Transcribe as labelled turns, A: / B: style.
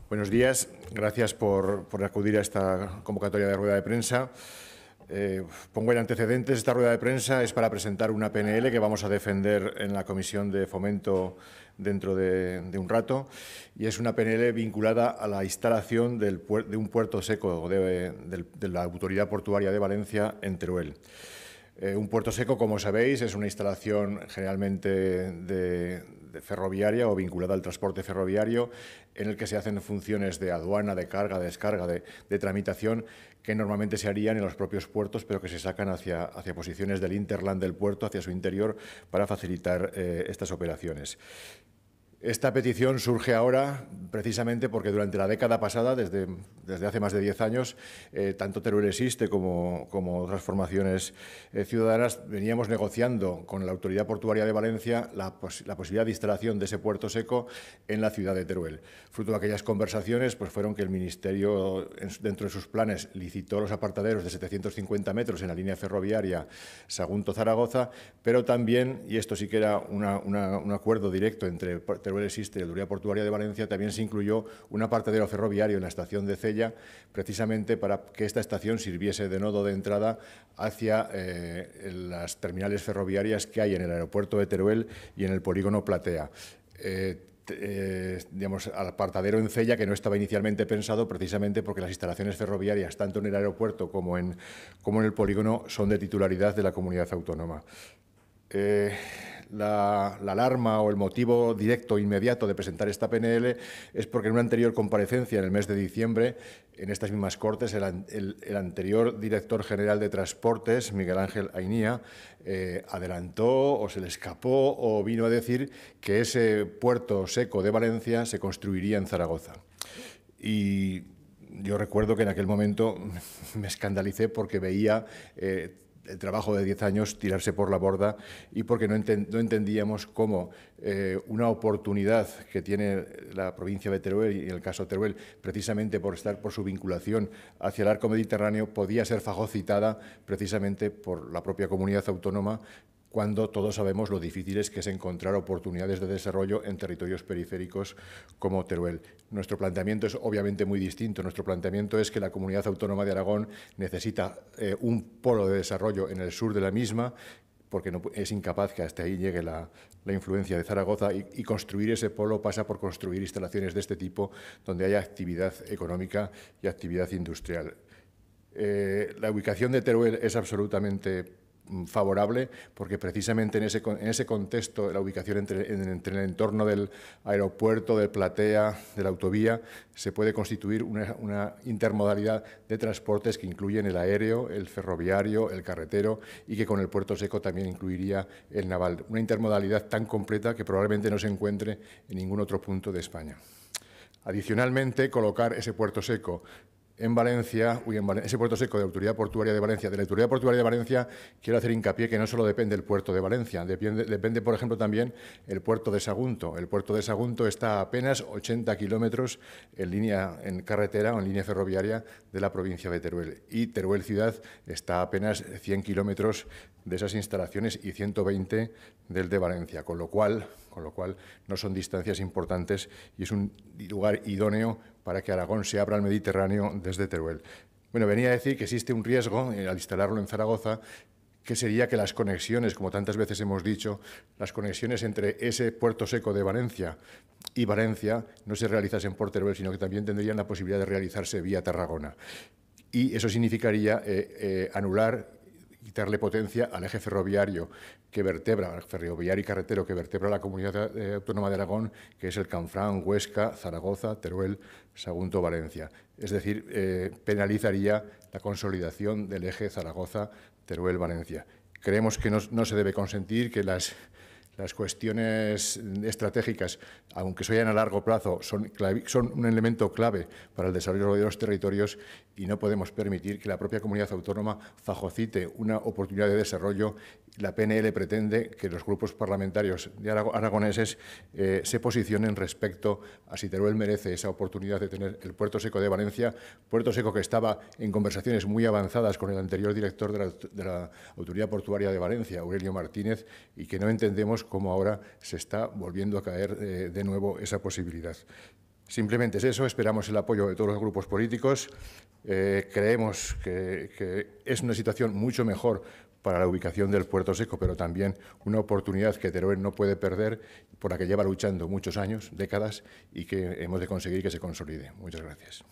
A: Buenos días. Gracias por acudir a esta convocatoria de rueda de prensa. Pongo en antecedentes. Esta rueda de prensa es para presentar una PNL que vamos a defender en la Comisión de Fomento dentro de un rato, y es una PNL vinculada a la instalación de un puerto seco de la Autoridad Portuaria de Valencia en Teruel. Un puerto seco, como sabéis, es una instalación generalmente de ferroviaria o vinculada al transporte ferroviario, en el que se hacen funciones de aduana, de carga, de descarga, de tramitación, que normalmente se harían en los propios puertos, pero que se sacan hacia posiciones del hinterland del puerto, hacia su interior, para facilitar estas operaciones. Esta petición surge ahora precisamente porque durante la década pasada, desde hace más de 10 años, tanto Teruel Existe como otras formaciones ciudadanas veníamos negociando con la Autoridad Portuaria de Valencia la posibilidad de instalación de ese puerto seco en la ciudad de Teruel. Fruto de aquellas conversaciones fueron que el Ministerio, dentro de sus planes, licitó los apartaderos de 750 metros en la línea ferroviaria Sagunto-Zaragoza, pero también, y esto sí que era un acuerdo directo entre Teruel Existe y la Autoridad Portuaria de Valencia, también se incluyó un apartadero ferroviario en la estación de Cella, precisamente para que esta estación sirviese de nodo de entrada hacia las terminales ferroviarias que hay en el aeropuerto de Teruel y en el polígono Platea. Digamos, al apartadero en Cella, que no estaba inicialmente pensado, precisamente porque las instalaciones ferroviarias, tanto en el aeropuerto como en el polígono, son de titularidad de la comunidad autónoma. La alarma o el motivo directo e inmediato de presentar esta PNL es porque en una anterior comparecencia en el mes de diciembre, en estas mismas Cortes, el anterior director general de Transportes, Miguel Ángel Ainía, adelantó o se le escapó o vino a decir que ese puerto seco de Valencia se construiría en Zaragoza. Y yo recuerdo que en aquel momento me escandalicé porque veía el trabajo de 10 años tirarse por la borda, y porque no entendíamos cómo una oportunidad que tiene la provincia de Teruel, y en el caso de Teruel, precisamente por su vinculación hacia el arco mediterráneo, podía ser fagocitada precisamente por la propia comunidad autónoma, cuando todos sabemos lo difícil es que es encontrar oportunidades de desarrollo en territorios periféricos como Teruel. Nuestro planteamiento es obviamente muy distinto. Nuestro planteamiento es que la Comunidad Autónoma de Aragón necesita un polo de desarrollo en el sur de la misma, porque no, es incapaz que hasta ahí llegue la influencia de Zaragoza, y construir ese polo pasa por construir instalaciones de este tipo donde haya actividad económica y actividad industrial. La ubicación de Teruel es absolutamente favorable, porque precisamente en ese contexto, la ubicación entre el entorno del aeropuerto, del Platea, de la autovía, se puede constituir una intermodalidad de transportes que incluyen el aéreo, el ferroviario, el carretero, y que con el puerto seco también incluiría el naval. Una intermodalidad tan completa que probablemente no se encuentre en ningún otro punto de España. Adicionalmente, colocar ese puerto seco en Valencia, ese puerto seco de la Autoridad Portuaria de Valencia. De la Autoridad Portuaria de Valencia quiero hacer hincapié que no solo depende el puerto de Valencia, depende, por ejemplo, también el puerto de Sagunto. El puerto de Sagunto está a apenas 80 kilómetros en carretera o en línea ferroviaria de la provincia de Teruel. Y Teruel ciudad está a apenas 100 kilómetros de esas instalaciones y 120 del de Valencia, con lo cual no son distancias importantes, y es un lugar idóneo para que Aragón se abra al Mediterráneo desde Teruel. Bueno, venía a decir que existe un riesgo al instalarlo en Zaragoza, que sería que las conexiones, como tantas veces hemos dicho, las conexiones entre ese puerto seco de Valencia y Valencia no se realizasen por Teruel, sino que también tendrían la posibilidad de realizarse vía Tarragona. Y eso significaría quitarle potencia al eje ferroviario y carretero que vertebra la comunidad autónoma de Aragón, que es el Canfranc, Huesca, Zaragoza, Teruel, Sagunto, Valencia. Es decir, penalizaría la consolidación del eje Zaragoza-Teruel-Valencia. Creemos que no se debe consentir que las cuestiones estratégicas, aunque se vayan a largo plazo, son un elemento clave para el desarrollo de los territorios, y no podemos permitir que la propia comunidad autónoma fagocite una oportunidad de desarrollo. La PNL pretende que los grupos parlamentarios aragoneses se posicionen respecto a si Teruel merece esa oportunidad de tener el puerto seco de Valencia, puerto seco que estaba en conversaciones muy avanzadas con el anterior director de la Autoridad Portuaria de Valencia, Aurelio Martínez, y que no entendemos cómo ahora se está volviendo a caer de nuevo esa posibilidad. Simplemente es eso, esperamos el apoyo de todos los grupos políticos. Creemos que es una situación mucho mejor para la ubicación del Puerto Seco, pero también una oportunidad que Teruel no puede perder, por la que lleva luchando muchos años, décadas, y que hemos de conseguir que se consolide. Muchas gracias.